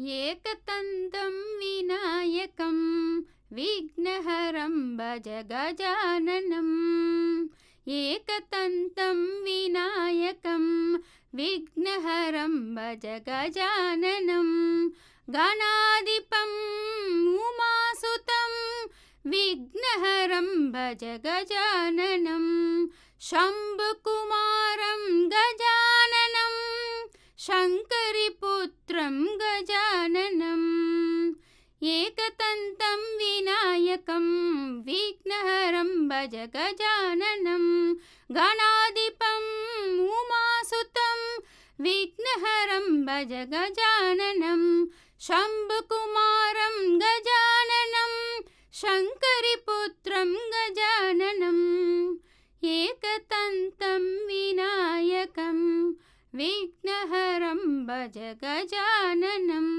एकदन्तं विनायकं विघ्नहरं भज गजाननम्। एकदन्तं विनायकं विघ्नहरं भज गजाननं। गणाधिपम् उमासुतं विघ्नहरं भज गजाननं। शम्भुकुमारं गजाननं शङ्करिपुत्रं गजाननम्। एकदन्तं विनायकं विघ्नहरं भज गजाननं। गणाधिपम् उमासुतं विघ्नहरं भज गजाननं। शम्भुकुमारं गजाननं शङ्करिपुत्रं गजाननम्। एकदन्तं विनायकं विघ्नहरं भज गजाननं।